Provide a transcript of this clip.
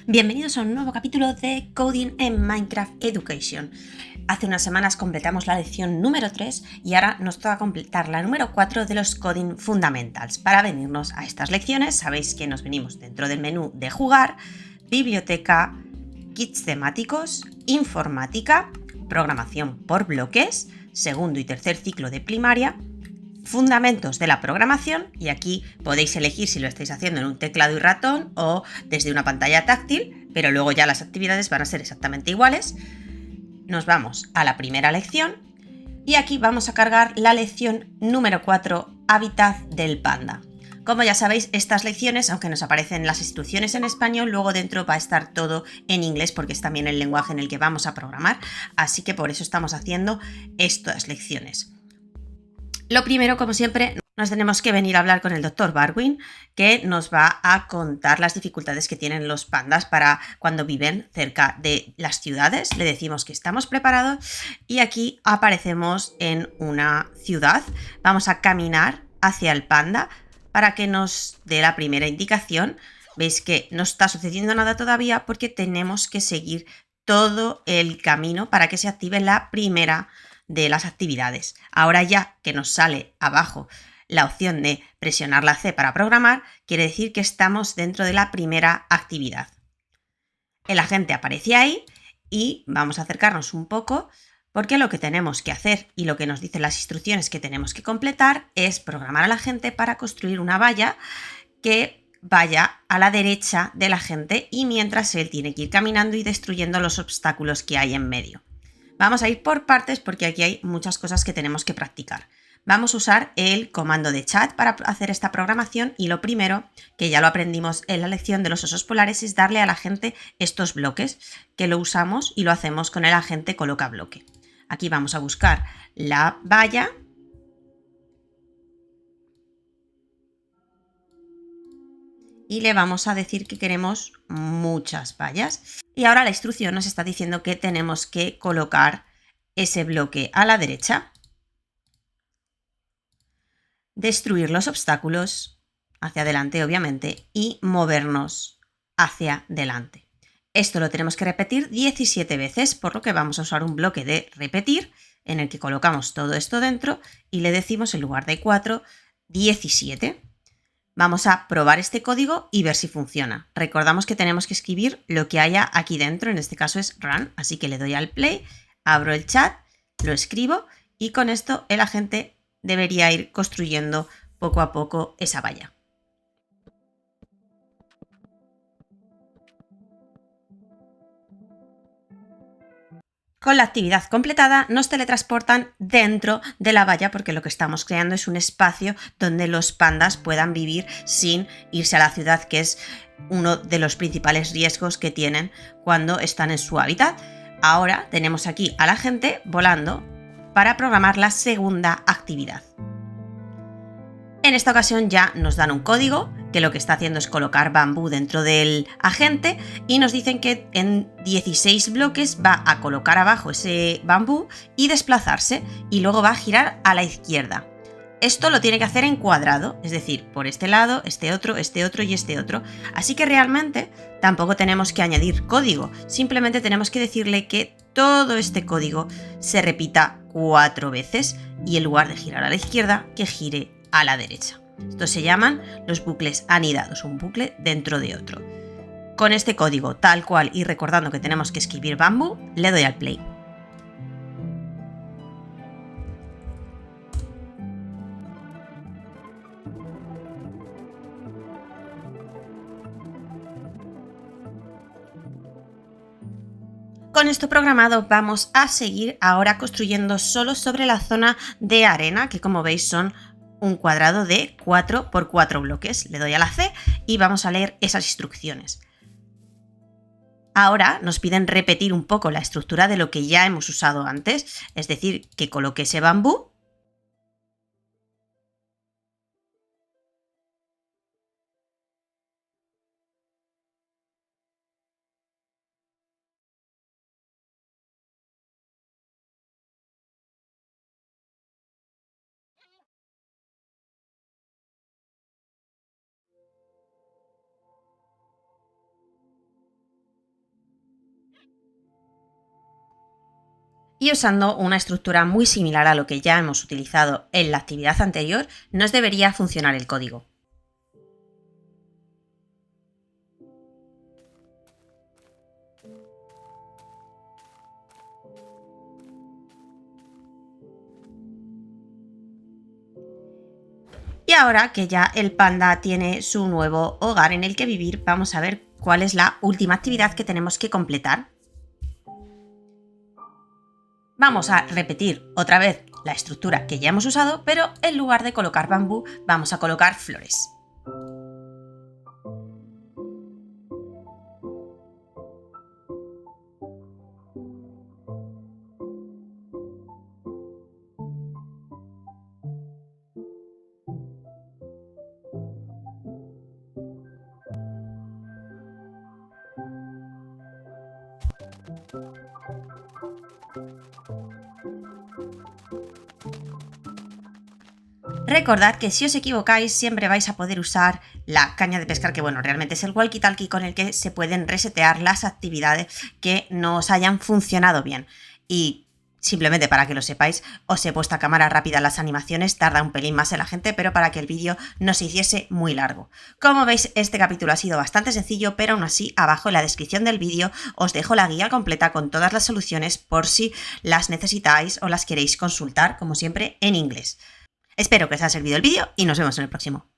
Bienvenidos a un nuevo capítulo de Coding en Minecraft Education. Hace unas semanas completamos la lección número 3 y ahora nos toca completar la número 4 de los Coding Fundamentals. Para venirnos a estas lecciones, sabéis que nos venimos dentro del menú de jugar, biblioteca, kits temáticos, informática, programación por bloques, segundo y tercer ciclo de primaria, fundamentos de la programación, y aquí podéis elegir si lo estáis haciendo en un teclado y ratón o desde una pantalla táctil, pero luego ya las actividades van a ser exactamente iguales. Nos vamos a la primera lección y aquí vamos a cargar la lección número 4, Hábitat del panda. Como ya sabéis, estas lecciones, aunque nos aparecen las instrucciones en español, luego dentro va a estar todo en inglés porque es también el lenguaje en el que vamos a programar, así que por eso estamos haciendo estas lecciones. Lo primero, como siempre, nos tenemos que venir a hablar con el doctor Barwin, que nos va a contar las dificultades que tienen los pandas para cuando viven cerca de las ciudades. Le decimos que estamos preparados y aquí aparecemos en una ciudad. Vamos a caminar hacia el panda para que nos dé la primera indicación. Veis que no está sucediendo nada todavía porque tenemos que seguir todo el camino para que se active la primera de las actividades. Ahora ya que nos sale abajo la opción de presionar la C para programar, quiere decir que estamos dentro de la primera actividad. El agente aparece ahí y vamos a acercarnos un poco porque lo que tenemos que hacer y lo que nos dicen las instrucciones que tenemos que completar es programar al agente para construir una valla que vaya a la derecha del agente y mientras él tiene que ir caminando y destruyendo los obstáculos que hay en medio. Vamos a ir por partes porque aquí hay muchas cosas que tenemos que practicar. Vamos a usar el comando de chat para hacer esta programación y lo primero, que ya lo aprendimos en la lección de los osos polares, es darle al agente estos bloques, que lo usamos y lo hacemos con el agente coloca bloque. Aquí vamos a buscar la valla y le vamos a decir que queremos muchas vallas. Y ahora la instrucción nos está diciendo que tenemos que colocar ese bloque a la derecha, destruir los obstáculos hacia adelante, obviamente, y movernos hacia adelante. Esto lo tenemos que repetir 17 veces, por lo que vamos a usar un bloque de repetir en el que colocamos todo esto dentro y le decimos en lugar de 4, 17. Vamos a probar este código y ver si funciona. Recordamos que tenemos que escribir lo que haya aquí dentro, en este caso es run, así que le doy al play, abro el chat, lo escribo y con esto el agente debería ir construyendo poco a poco esa valla. Con la actividad completada nos teletransportan dentro de la valla porque lo que estamos creando es un espacio donde los pandas puedan vivir sin irse a la ciudad, que es uno de los principales riesgos que tienen cuando están en su hábitat. Ahora tenemos aquí a la gente volando para programar la segunda actividad. En esta ocasión ya nos dan un código que lo que está haciendo es colocar bambú dentro del agente y nos dicen que en 16 bloques va a colocar abajo ese bambú y desplazarse y luego va a girar a la izquierda. Esto lo tiene que hacer en cuadrado, es decir, por este lado, este otro y este otro. Así que realmente tampoco tenemos que añadir código, simplemente tenemos que decirle que todo este código se repita 4 veces y en lugar de girar a la izquierda, que gire a la derecha. Estos se llaman los bucles anidados, un bucle dentro de otro. Con este código tal cual y recordando que tenemos que escribir bambú, le doy al play. Con esto programado vamos a seguir ahora construyendo solo sobre la zona de arena, que como veis son un cuadrado de 4 por 4 bloques. Le doy a la C y vamos a leer esas instrucciones. Ahora nos piden repetir un poco la estructura de lo que ya hemos usado antes, es decir, que coloque ese bambú. Y usando una estructura muy similar a lo que ya hemos utilizado en la actividad anterior, nos debería funcionar el código. Y ahora que ya el panda tiene su nuevo hogar en el que vivir, vamos a ver cuál es la última actividad que tenemos que completar. Vamos a repetir otra vez la estructura que ya hemos usado, pero en lugar de colocar bambú, vamos a colocar flores. Recordad que si os equivocáis siempre vais a poder usar la caña de pescar, que bueno, realmente es el walkie-talkie con el que se pueden resetear las actividades que no os hayan funcionado bien. Y simplemente para que lo sepáis, os he puesto a cámara rápida las animaciones, tarda un pelín más en la gente, pero para que el vídeo no se hiciese muy largo. Como veis, este capítulo ha sido bastante sencillo, pero aún así, abajo en la descripción del vídeo os dejo la guía completa con todas las soluciones por si las necesitáis o las queréis consultar, como siempre, en inglés. Espero que os haya servido el vídeo y nos vemos en el próximo.